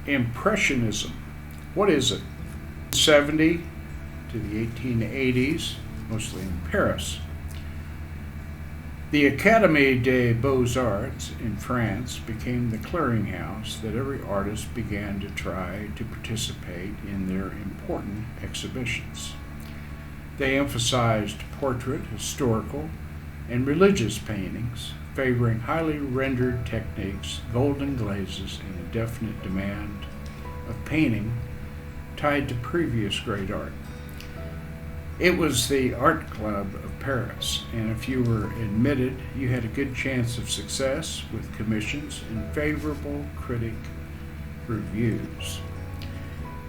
Impressionism. What is it? 70 to the 1880s, mostly in Paris. The Académie des Beaux-Arts in France became the clearinghouse that every artist began to try to participate in their important exhibitions. They emphasized portrait, historical, and religious paintings, favoring highly rendered techniques, golden glazes, and a definite demand of painting tied to previous great art. It was the art club of Paris, and if you were admitted, you had a good chance of success with commissions and favorable critic reviews.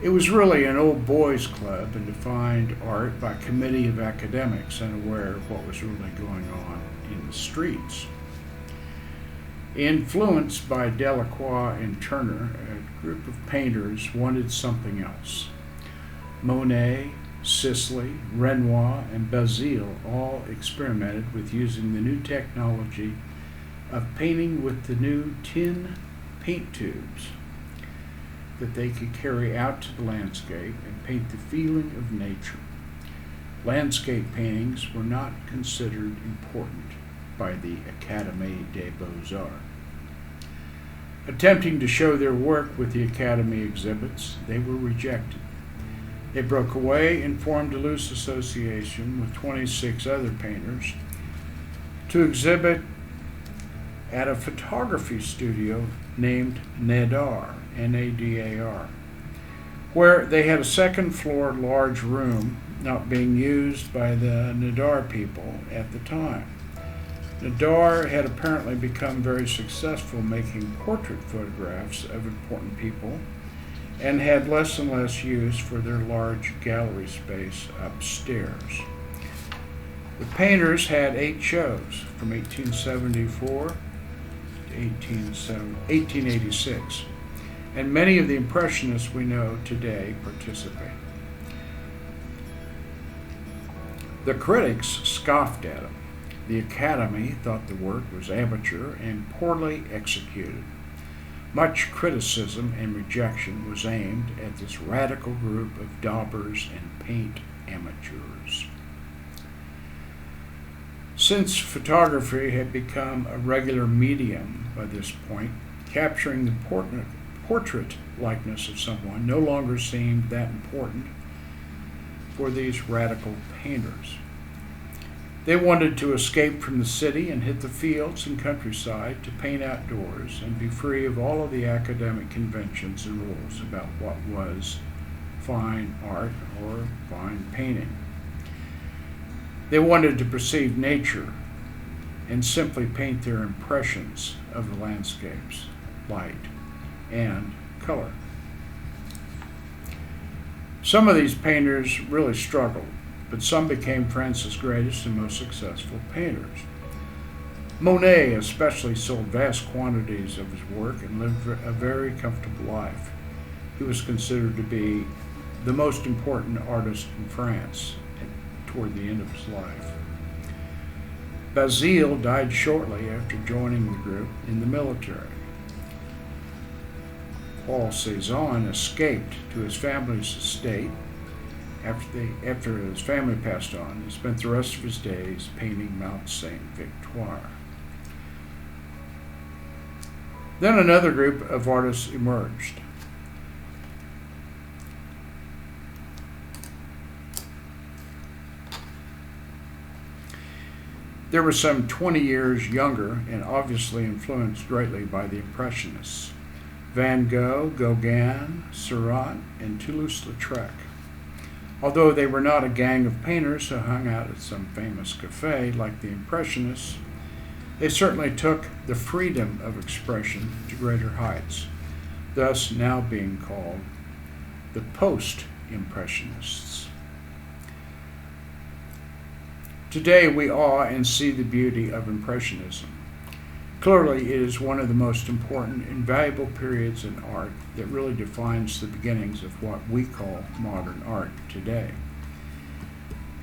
It was really an old boys club and defined art by a committee of academics unaware of what was really going on in the streets. Influenced by Delacroix and Turner, a group of painters wanted something else. Monet, Sisley, Renoir, and Bazille all experimented with using the new technology of painting with the new tin paint tubes that they could carry out to the landscape and paint the feeling of nature. Landscape paintings were not considered important by the Académie des Beaux-Arts. Attempting to show their work with the Academy exhibits, they were rejected. They broke away and formed a loose association with 26 other painters to exhibit at a photography studio named Nadar, N-A-D-A-R, where they had a second-floor large room not being used by the Nadar people at the time. Nadar had apparently become very successful making portrait photographs of important people and had less and less use for their large gallery space upstairs. The painters had 8 shows from 1874 to 1886, and many of the Impressionists we know today participated. The critics scoffed at them. The Academy thought the work was amateur and poorly executed. Much criticism and rejection was aimed at this radical group of daubers and paint amateurs. Since photography had become a regular medium by this point, capturing the portrait likeness of someone no longer seemed that important for these radical painters. They wanted to escape from the city and hit the fields and countryside to paint outdoors and be free of all of the academic conventions and rules about what was fine art or fine painting. They wanted to perceive nature and simply paint their impressions of the landscapes, light, and color. Some of these painters really struggled, but some became France's greatest and most successful painters. Monet especially sold vast quantities of his work and lived a very comfortable life. He was considered to be the most important artist in France toward the end of his life. Bazille died shortly after joining the group in the military. Paul Cézanne escaped to his family's estate after his family passed on. He spent the rest of his days painting Mount Saint Victoire. Then another group of artists emerged. They were some 20 years younger and obviously influenced greatly by the Impressionists: Van Gogh, Gauguin, Seurat, and Toulouse-Lautrec. Although they were not a gang of painters who hung out at some famous cafe like the Impressionists, they certainly took the freedom of expression to greater heights, thus now being called the Post-Impressionists. Today we awe and see the beauty of Impressionism. Clearly, it is one of the most important and valuable periods in art that really defines the beginnings of what we call modern art today.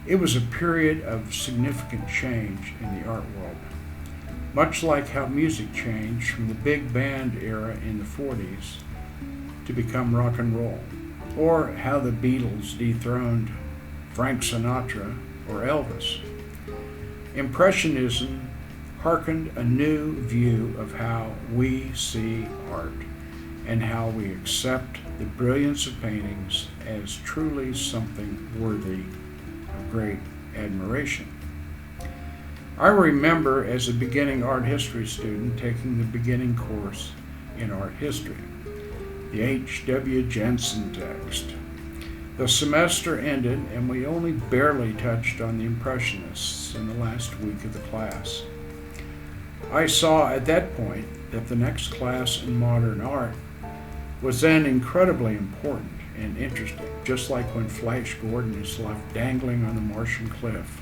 It was a period of significant change in the art world, much like how music changed from the big band era in the 40s to become rock and roll, or how the Beatles dethroned Frank Sinatra or Elvis. Impressionism harkened a new view of how we see art and how we accept the brilliance of paintings as truly something worthy of great admiration. I remember as a beginning art history student taking the beginning course in art history, the H.W. Jensen text. The semester ended and we only barely touched on the Impressionists in the last week of the class. I saw at that point that the next class in modern art was then incredibly important and interesting, just like when Flash Gordon is left dangling on the Martian cliff,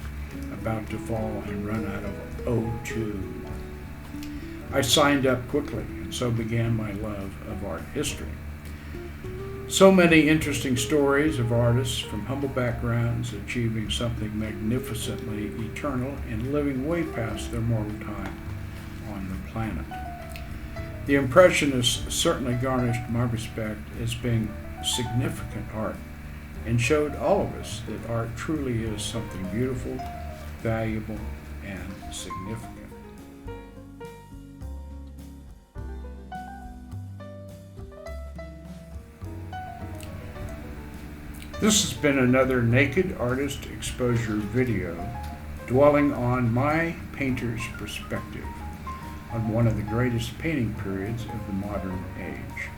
about to fall and run out of O2. I signed up quickly, and so began my love of art history. So many interesting stories of artists from humble backgrounds achieving something magnificently eternal and living way past their mortal time on the planet. The Impressionists certainly garnished my respect as being significant art and showed all of us that art truly is something beautiful, valuable, and significant. This has been another Naked Artist Exposure video dwelling on my painter's perspective on one of the greatest painting periods of the modern age.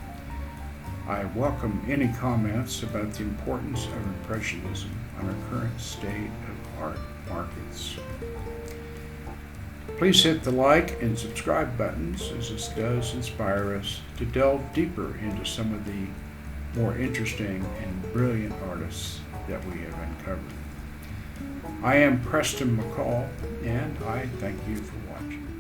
I welcome any comments about the importance of Impressionism on our current state of art markets. Please hit the like and subscribe buttons, as this does inspire us to delve deeper into some of the more interesting and brilliant artists that we have uncovered. I am Preston McCall, and I thank you for watching.